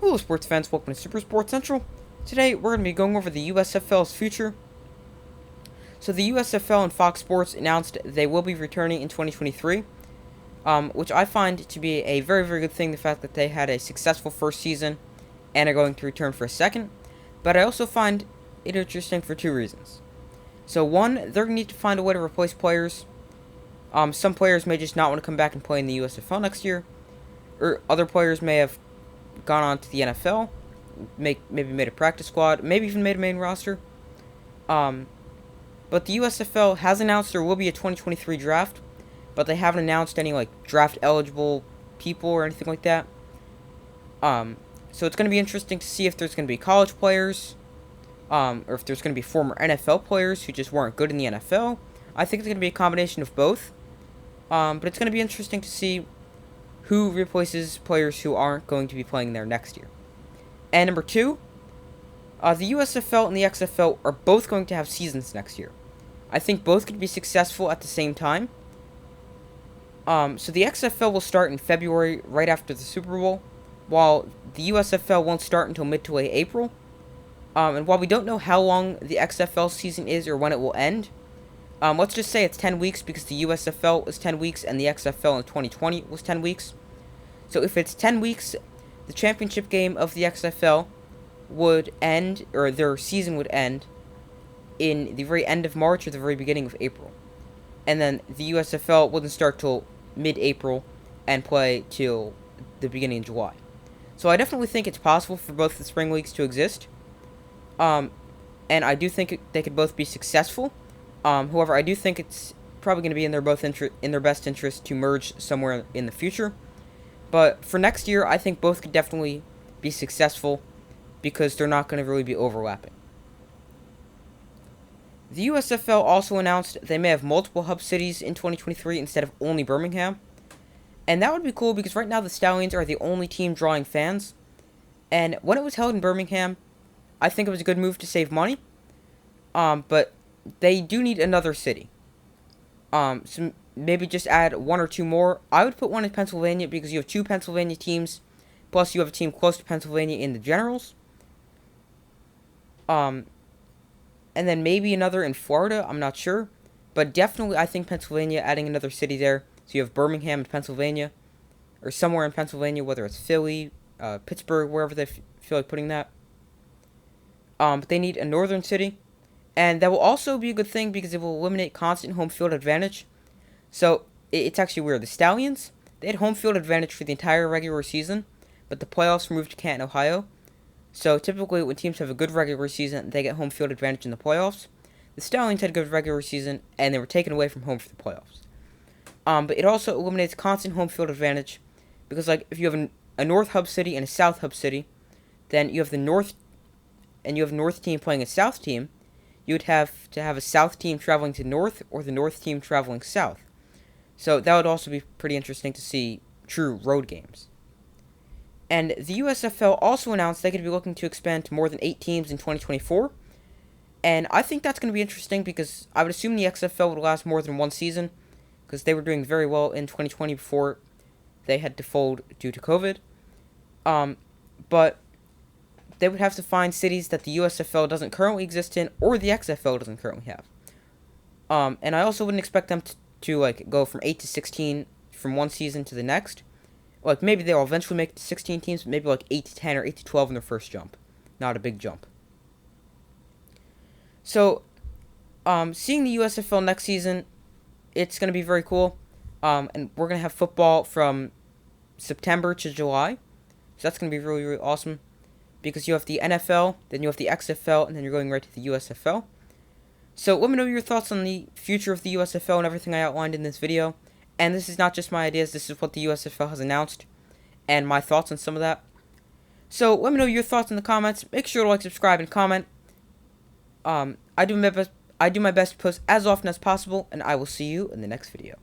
Hello sports fans, welcome to Super Sports Central. Today we're going to be going over the USFL's future. So the USFL and Fox Sports announced they will be returning in 2023, which I find to be a very, very good thing, the fact that they had a successful first season and are going to return for a second. But I also find it interesting for two reasons. So one, they're going to need to find a way to replace players. Some players may just not want to come back and play in the USFL next year, or other players may have gone on to the NFL, maybe made a practice squad, maybe even made a main roster. But the USFL has announced there will be a 2023 draft, but they haven't announced any draft eligible people or anything like that. So it's going to be interesting to see if there's going to be college players, or if there's going to be former NFL players who just weren't good in the NFL. I think it's going to be a combination of both. But it's going to be interesting to see who replaces players who aren't going to be playing there next year. And number two, the USFL and the XFL are both going to have seasons next year. I think both could be successful at the same time. So the XFL will start in February, right after the Super Bowl, while the USFL won't start until mid to late April. And while we don't know how long the XFL season is or when it will end, let's just say it's 10 weeks because the USFL was 10 weeks and the XFL in 2020 was 10 weeks. So if it's 10 weeks, the championship game of the XFL would end, or their season would end, in the very end of March or the very beginning of April. And then the USFL wouldn't start till mid-April and play till the beginning of July. So I definitely think it's possible for both the spring leagues to exist. And I do think they could both be successful. However, I do think it's probably going to be in their best interest to merge somewhere in the future. But for next year, I think both could definitely be successful because they're not going to really be overlapping. The USFL also announced they may have multiple hub cities in 2023 instead of only Birmingham. And that would be cool because right now the Stallions are the only team drawing fans. And when it was held in Birmingham, I think it was a good move to save money. But they do need another city. So maybe just add one or two more. I would put one in Pennsylvania because you have two Pennsylvania teams, plus you have a team close to Pennsylvania in the Generals. And then maybe another in Florida, I'm not sure. But definitely I think Pennsylvania, adding another city there. So you have Birmingham in Pennsylvania, or somewhere in Pennsylvania, whether it's Philly, Pittsburgh, wherever they feel like putting that. But they need a northern city. And that will also be a good thing because it will eliminate constant home field advantage. So, it's actually weird. The Stallions, they had home field advantage for the entire regular season, but the playoffs moved to Canton, Ohio. So, typically, when teams have a good regular season, they get home field advantage in the playoffs. The Stallions had a good regular season, and they were taken away from home for the playoffs. But it also eliminates constant home field advantage because, if you have a North Hub City and a South Hub City, then you have the North, and you have North team playing a South team. You would have to have a South team traveling to North or the North team traveling South. So that would also be pretty interesting to see true road games. And the USFL also announced they could be looking to expand to more than 8 teams in 2024. And I think that's going to be interesting because I would assume the XFL would last more than one season because they were doing very well in 2020 before they had to fold due to COVID. But they would have to find cities that the USFL doesn't currently exist in, or the XFL doesn't currently have. And I also wouldn't expect them to go from 8 to 16 from one season to the next. Maybe they'll eventually make it to 16 teams, but maybe 8 to 10 or 8 to 12 in their first jump. Not a big jump. So, seeing the USFL next season, it's going to be very cool. And we're going to have football from September to July. So that's going to be really, really awesome. Because you have the NFL, then you have the XFL, and then you're going right to the USFL. So let me know your thoughts on the future of the USFL and everything I outlined in this video. And this is not just my ideas, this is what the USFL has announced, and my thoughts on some of that. So let me know your thoughts in the comments. Make sure to like, subscribe, and comment. I do my best to post as often as possible, and I will see you in the next video.